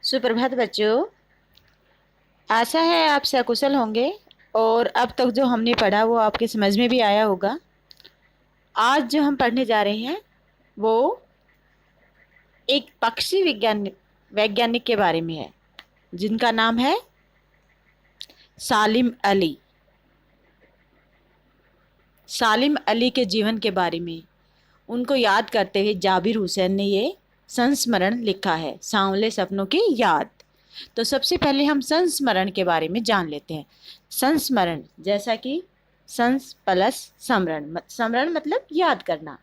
सुप्रभात बच्चों। आशा है आप सकुशल होंगे और अब तक जो हमने पढ़ा वो आपके समझ में भी आया होगा। आज जो हम पढ़ने जा रहे हैं वो एक पक्षी वैज्ञानिक के बारे में है जिनका नाम है सालिम अली। सालिम अली के जीवन के बारे में उनको याद करते हुए जाबिर हुसैन ने ये संस्मरण लिखा है, सांवले सपनों की याद। तो सबसे पहले हम संस्मरण के बारे में जान लेते हैं। संस्मरण जैसा कि संस प्लस स्मरण, स्मरण मतलब याद करना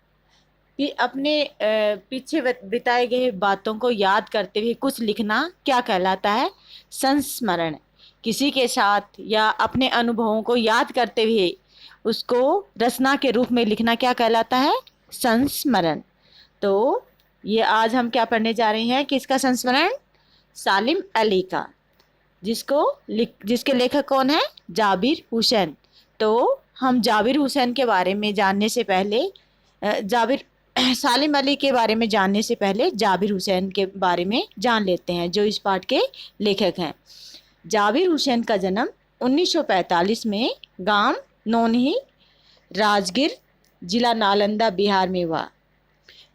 कि अपने पीछे बिताए गए बातों को याद करते हुए कुछ लिखना क्या कहलाता है? संस्मरण। किसी के साथ या अपने अनुभवों को याद करते हुए उसको रचना के रूप में लिखना क्या कहलाता है? संस्मरण। तो ये आज हम क्या पढ़ने जा रहे हैं? किसका संस्मरण? सालिम अली का, जिसके लेखक कौन है? जाबिर हुसैन। तो हम जाबिर हुसैन के बारे में जानने से पहले जाबिर सालिम अली के बारे में जानने से पहले जाबिर हुसैन के बारे में जान लेते हैं, जो इस पाठ के लेखक हैं। जाबिर हुसैन का जन्म 1945 में गांव नौनही, राजगीर, जिला नालंदा, बिहार में हुआ।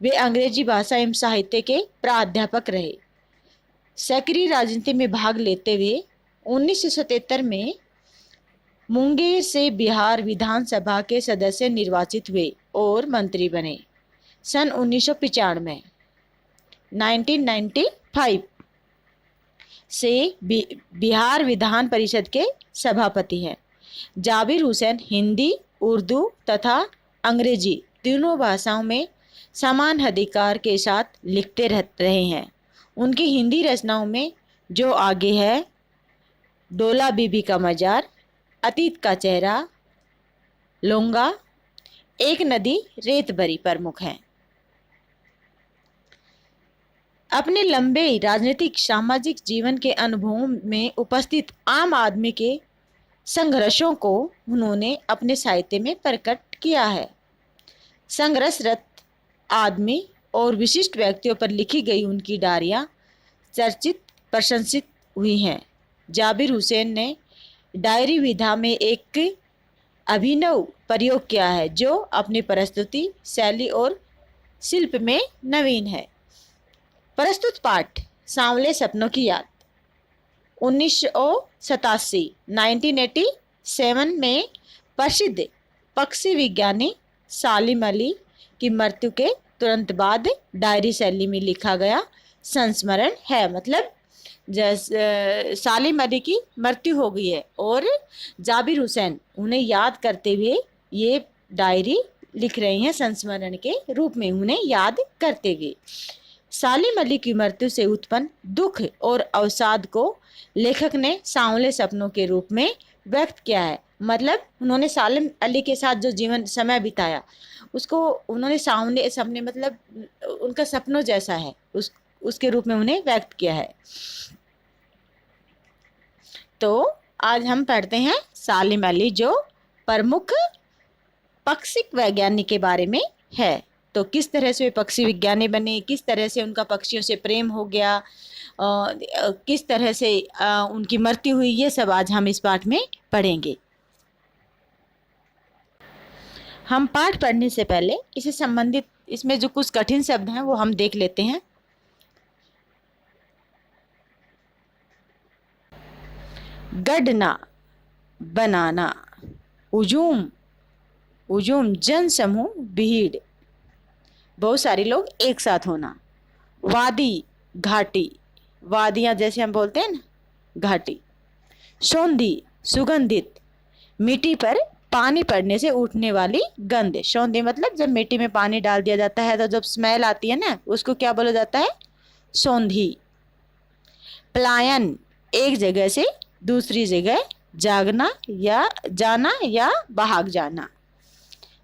वे अंग्रेजी भाषा एवं साहित्य के प्राध्यापक रहे। सक्रिय राजनीति में भाग लेते हुए 1977 में मुंगेर से बिहार विधानसभा के सदस्य निर्वाचित हुए और मंत्री बने। सन 1995 1995 से बिहार विधान परिषद के सभापति हैं। जाबिर हुसैन हिंदी, उर्दू तथा अंग्रेजी तीनों भाषाओं में समान अधिकार के साथ लिखते रहे हैं। उनकी हिंदी रचनाओं में जो आगे है, डोला बीबी का मजार, अतीत का चेहरा, लोंगा, एक नदी रेत भरी प्रमुख हैं। अपने लंबे राजनीतिक सामाजिक जीवन के अनुभवों में उपस्थित आम आदमी के संघर्षों को उन्होंने अपने साहित्य में प्रकट किया है। संघर्षरत आदमी और विशिष्ट व्यक्तियों पर लिखी गई उनकी डायरियां चर्चित प्रशंसित हुई हैं। जाबिर हुसैन ने डायरी विधा में एक अभिनव प्रयोग किया है जो अपनी प्रस्तुति शैली और शिल्प में नवीन है। प्रस्तुत पाठ सांवले सपनों की याद 1987 में प्रसिद्ध पक्षी विज्ञानी सालिम अली की मृत्यु के तुरंत बाद डायरी शैली में लिखा गया संस्मरण है। मतलब सालिम अली की मृत्यु हो गई है और जाबिर हुसैन उन्हें याद करते हुए ये डायरी लिख रहे हैं, संस्मरण के रूप में उन्हें याद करते हुए। सालिम अली की मृत्यु से उत्पन्न दुख और अवसाद को लेखक ने सांवले सपनों के रूप में व्यक्त किया है। मतलब उन्होंने सालिम अली के साथ जो जीवन समय बिताया उसको उन्होंने सांवले सपने, मतलब उनका सपनों जैसा है, उसके रूप में उन्हें व्यक्त किया है। तो आज हम पढ़ते हैं सालिम अली, जो प्रमुख पक्षी वैज्ञानिक के बारे में है। तो किस तरह से वे पक्षी विज्ञानी बने, किस तरह से उनका पक्षियों से प्रेम हो गया, किस तरह से उनकी मृत्यु हुई, ये सब आज हम इस पाठ में पढ़ेंगे। हम पाठ पढ़ने से पहले इससे संबंधित इसमें जो कुछ कठिन शब्द हैं वो हम देख लेते हैं। गढ़ना, बनाना, उजूम, उजूम जन समूह, भीड़, बहुत सारे लोग एक साथ होना। वादी, घाटी, वादियां जैसे हम बोलते हैं ना, घाटी। सौंधी, सुगंधित, मिट्टी पर पानी पड़ने से उठने वाली गंध। सौंधी मतलब जब मिट्टी में पानी डाल दिया जाता है तो जब स्मेल आती है ना, उसको क्या बोला जाता है? सौंधी। पलायन, एक जगह से दूसरी जगह जागना या जाना या भाग जाना।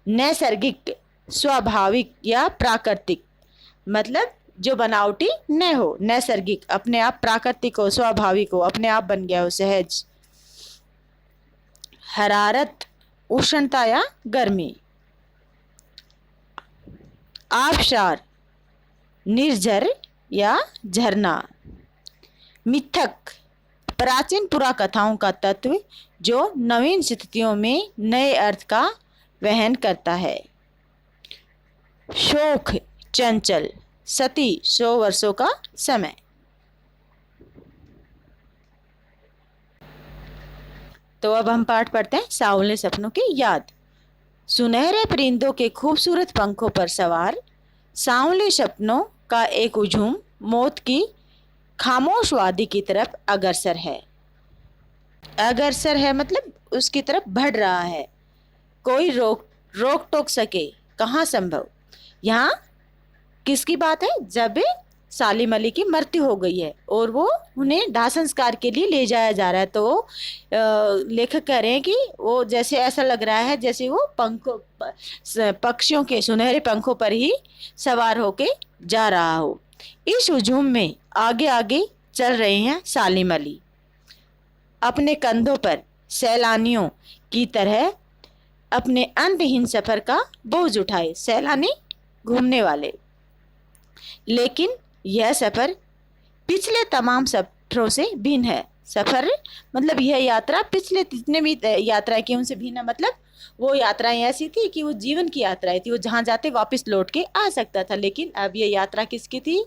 नैसर्गिक, स्वाभाविक या प्राकृतिक, मतलब जो बनावटी न हो, नैसर्गिक अपने आप, प्राकृतिक हो, स्वाभाविक हो, अपने आप बन गया हो, सहज। हरारत, उष्णता या गर्मी। आबशार, निर्झर या झरना। मिथक प्राचीन पुराकथाओं का तत्व जो नवीन स्थितियों में नए अर्थ का वहन करता है। शोक चंचल, सती 100 वर्षों का समय। तो अब हम पाठ पढ़ते हैं सांवले सपनों की याद। सुनहरे परिंदों के खूबसूरत पंखों पर सवार सांवले सपनों का एक हुजूम मौत की खामोश वादी की तरफ अग्रसर है। अग्रसर है मतलब उसकी तरफ बढ़ रहा है। कोई रोक रोक टोक सके कहाँ संभव। यहाँ किसकी बात है? जब सालिम अली की मृत्यु हो गई है और वो उन्हें दाह संस्कार के लिए ले जाया जा रहा है, तो लेखक कह रहे हैं कि वो जैसे ऐसा लग रहा है जैसे वो पक्षियों के सुनहरे पंखों पर ही सवार होके जा रहा हो। इस हुजूम में आगे आगे चल रहे हैं सालिम अली, अपने कंधों पर सैलानियों की तरह अपने अंतहीन सफर का बोझ उठाए। सैलानी घूमने वाले। लेकिन यह सफर पिछले तमाम सफरों से भिन्न है। सफर मतलब यह यात्रा पिछले जितने भी यात्रा की उनसे भिन्न है। मतलब वो यात्राएं ऐसी थी कि वो जीवन की यात्राएं थी, वो जहां जाते वापस लौट के आ सकता था। लेकिन अब ये यात्रा किसकी थी?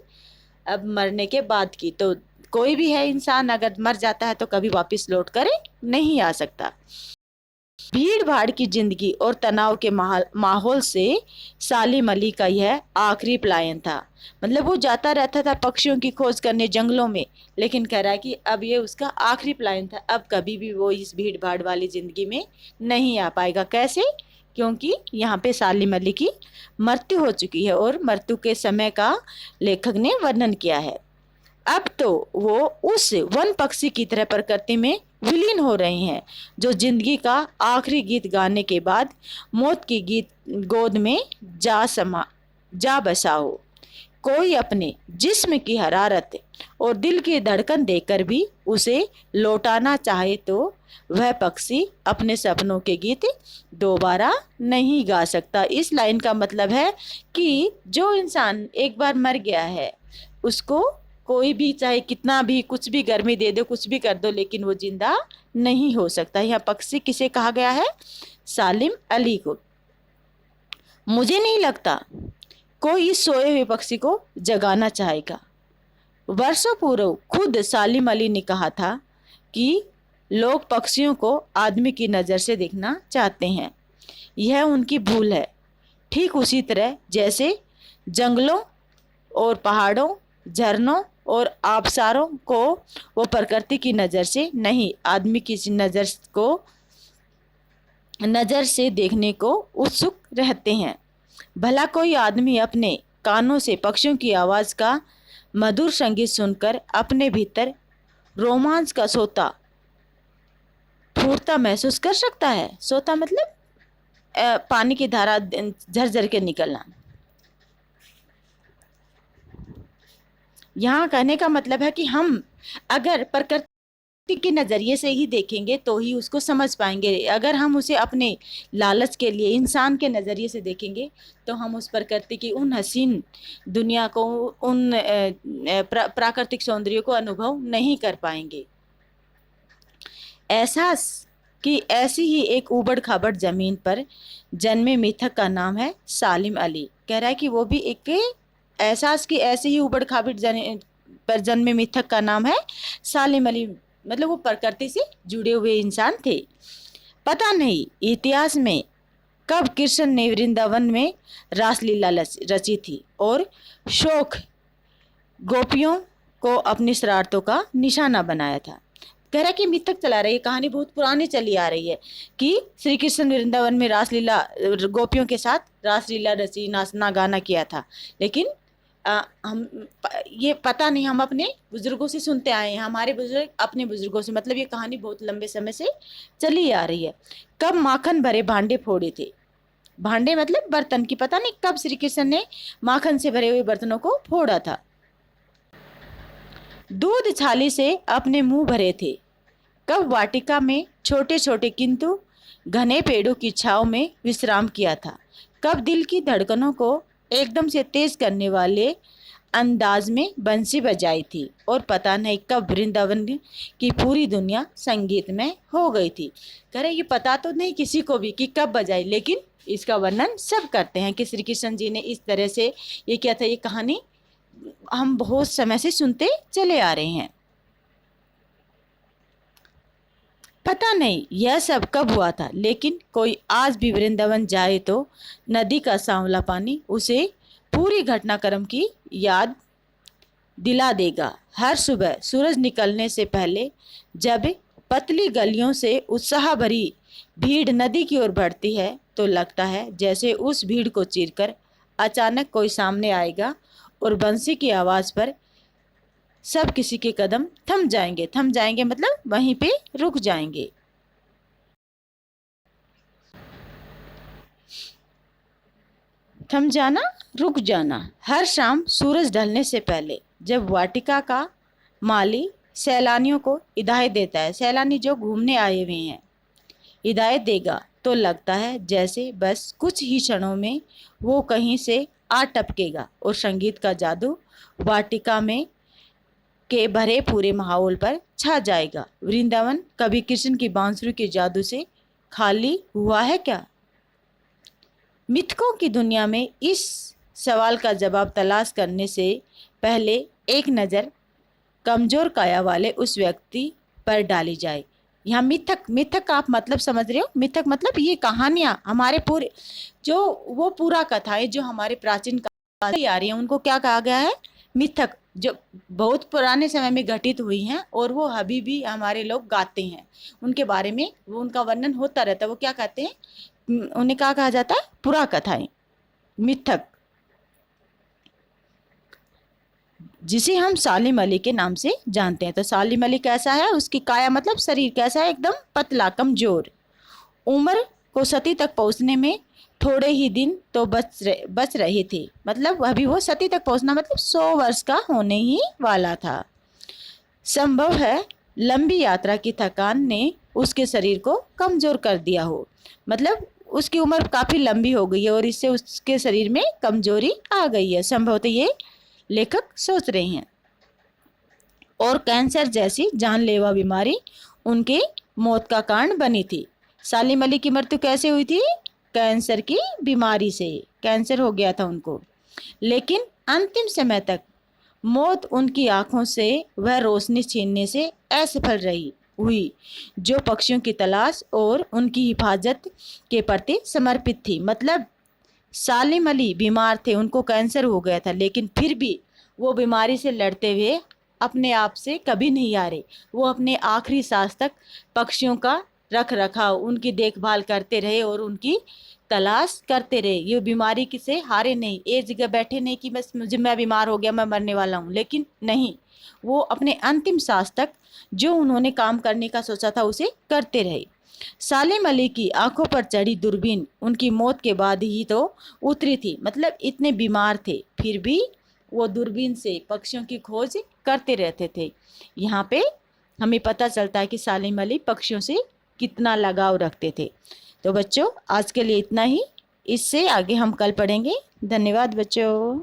अब मरने के बाद की। तो कोई भी है इंसान अगर मर जाता है तो कभी वापस लौट कर नहीं आ सकता। भीड़ भाड़ की जिंदगी और तनाव के माहौल से सालिम अली का यह आखिरी पलायन था। मतलब वो जाता रहता था पक्षियों की खोज करने जंगलों में, लेकिन कह रहा है कि अब ये उसका आखिरी पलायन था। अब कभी भी वो इस भीड़ भाड़ वाली जिंदगी में नहीं आ पाएगा। कैसे? क्योंकि यहाँ पे सालिम अली की मृत्यु हो चुकी है और मृत्यु के समय का लेखक ने वर्णन किया है। अब तो वो उस वन पक्षी की तरह प्रकृति में विलीन हो रहे हैं जो जिंदगी का आखिरी गीत गाने के बाद मौत की गीत गोद में जा बसा हो। कोई अपने जिस्म की हरारत और दिल की धड़कन देकर भी उसे लौटाना चाहे तो वह पक्षी अपने सपनों के गीत दोबारा नहीं गा सकता। इस लाइन का मतलब है कि जो इंसान एक बार मर गया है उसको कोई भी चाहे कितना भी कुछ भी गर्मी दे दो, कुछ भी कर दो, लेकिन वो जिंदा नहीं हो सकता। यह पक्षी किसे कहा गया है? सालिम अली को। मुझे नहीं लगता कोई इस सोए हुए पक्षी को जगाना चाहेगा। वर्षों पूर्व खुद सालिम अली ने कहा था कि लोग पक्षियों को आदमी की नज़र से देखना चाहते हैं। यह उनकी भूल है। ठीक उसी तरह जैसे जंगलों और पहाड़ों, झरनों और आबशारों को वो प्रकृति की नज़र से नहीं, आदमी की नज़र से देखने को उत्सुक रहते हैं। भला कोई आदमी अपने कानों से पक्षियों की आवाज़ का मधुर संगीत सुनकर अपने भीतर रोमांच का सोता फूटता महसूस कर सकता है? सोता मतलब पानी की धारा झरझर के निकलना। यहाँ कहने का मतलब है कि हम अगर प्रकृति के नज़रिए से ही देखेंगे तो ही उसको समझ पाएंगे। अगर हम उसे अपने लालच के लिए इंसान के नज़रिए से देखेंगे तो हम उस प्रकृति की उन हसीन दुनिया को, उन प्राकृतिक सौंदर्य को अनुभव नहीं कर पाएंगे। एहसास कि ऐसी ही एक उबड़ खाबड़ ज़मीन पर जन्मे मिथक का नाम है सालिम अली। कह रहा है कि वो भी एक एहसास की ऐसे ही उबड़ खाबड़ पर जन्मे मिथक का नाम है सालिम अली। मतलब वो प्रकृति से जुड़े हुए इंसान थे। पता नहीं इतिहास में कब कृष्ण ने वृंदावन में रासलीला रची थी और शौक गोपियों को अपनी शरारतों का निशाना बनाया था। कह रहा है कि मिथक चला रही है, कहानी बहुत पुरानी चली आ रही है कि श्री कृष्ण वृंदावन में रासलीला गोपियों के साथ रासलीला रची, नाचना गाना किया था। लेकिन हम ये पता नहीं, हम अपने बुजुर्गों से सुनते आए हैं, हमारे बुजुर्ग अपने बुजुर्गों से। मतलब ये कहानी बहुत लंबे समय से चली आ रही है। कब माखन भरे भांडे फोड़े थे। भांडे मतलब बर्तन की, पता नहीं कब श्री कृष्ण ने माखन से भरे हुए बर्तनों को फोड़ा था। दूध छाली से अपने मुंह भरे थे। कब वाटिका में छोटे छोटे किंतु घने पेड़ों की छांव में विश्राम किया था। कब दिल की धड़कनों को एकदम से तेज करने वाले अंदाज में बंसी बजाई थी और पता नहीं कब वृंदावन की पूरी दुनिया संगीत में हो गई थी। कह रहे ये पता तो नहीं किसी को भी कि कब बजाई, लेकिन इसका वर्णन सब करते हैं कि श्री कृष्ण जी ने इस तरह से, ये क्या था, ये कहानी हम बहुत समय से सुनते चले आ रहे हैं। पता नहीं यह सब कब हुआ था, लेकिन कोई आज भी वृंदावन जाए तो नदी का सांवला पानी उसे पूरी घटनाक्रम की याद दिला देगा। हर सुबह सूरज निकलने से पहले जब पतली गलियों से उत्साह भरी भीड़ नदी की ओर बढ़ती है तो लगता है जैसे उस भीड़ को चीरकर अचानक कोई सामने आएगा और बंसी की आवाज़ पर सब किसी के कदम थम जाएंगे। थम जाएंगे मतलब वहीं पे रुक जाएंगे। थम जाना, रुक जाना। हर शाम सूरज ढलने से पहले जब वाटिका का माली सैलानियों को हिदायत देता है, सैलानी जो घूमने आए हुए हैं हिदायत देगा, तो लगता है जैसे बस कुछ ही क्षणों में वो कहीं से आ टपकेगा और संगीत का जादू वाटिका में के भरे पूरे माहौल पर छा जाएगा। वृंदावन कभी कृष्ण की बांसुरी के जादू से खाली हुआ है क्या? मिथकों की दुनिया में इस सवाल का जवाब तलाश करने से पहले एक नज़र कमजोर काया वाले उस व्यक्ति पर डाली जाए। यहाँ मिथक, मिथक आप मतलब समझ रहे हो? मिथक मतलब ये कहानियाँ हमारे पूरे जो वो पूरा कथाएं जो हमारे प्राचीन काल से आ रही हैं उनको क्या कहा गया है? मिथक, जो बहुत पुराने समय में घटित हुई हैं और वो अभी भी हमारे लोग गाते हैं, उनके बारे में वो उनका वर्णन होता रहता है। वो क्या कहते हैं? उन्हें क्या कहा जाता है? पुरा कथाएं, मिथक, जिसे हम सालिम अली के नाम से जानते हैं। तो सालिम अली कैसा है? उसकी काया मतलब शरीर कैसा है? एकदम पतला, कमजोर। उम्र को सती तक पहुंचने में थोड़े ही दिन तो बच रहे थे, मतलब अभी वो सती तक पहुंचना मतलब 100 वर्ष का होने ही वाला था। संभव है लंबी यात्रा की थकान ने उसके शरीर को कमजोर कर दिया हो, मतलब उसकी उम्र काफ़ी लंबी हो गई है और इससे उसके शरीर में कमजोरी आ गई है, संभवतः ये लेखक सोच रहे हैं। और कैंसर जैसी जानलेवा बीमारी उनके मौत का कारण बनी थी। सालिम अली की मृत्यु कैसे हुई थी? कैंसर की बीमारी से, कैंसर हो गया था उनको। लेकिन अंतिम समय तक मौत उनकी आंखों से वह रोशनी छीनने से असफल रही हुई जो पक्षियों की तलाश और उनकी हिफाजत के प्रति समर्पित थी। मतलब सालिम अली बीमार थे, उनको कैंसर हो गया था, लेकिन फिर भी वो बीमारी से लड़ते हुए अपने आप से कभी नहीं हारे। वो अपने आखिरी सांस तक पक्षियों का रख रखाव, उनकी देखभाल करते रहे और उनकी तलाश करते रहे। ये बीमारी से हारे नहीं, एक जगह बैठे नहीं कि बस मैं बीमार हो गया, मैं मरने वाला हूँ, लेकिन नहीं, वो अपने अंतिम सांस तक जो उन्होंने काम करने का सोचा था उसे करते रहे। सालिम अली की आंखों पर चढ़ी दूरबीन उनकी मौत के बाद ही तो उतरी थी, मतलब इतने बीमार थे फिर भी वो दूरबीन से पक्षियों की खोज करते रहते थे। यहाँ पे हमें पता चलता है कि सालिम अली पक्षियों से कितना लगाव रखते थे। तो बच्चों आज के लिए इतना ही, इससे आगे हम कल पढ़ेंगे। धन्यवाद बच्चों।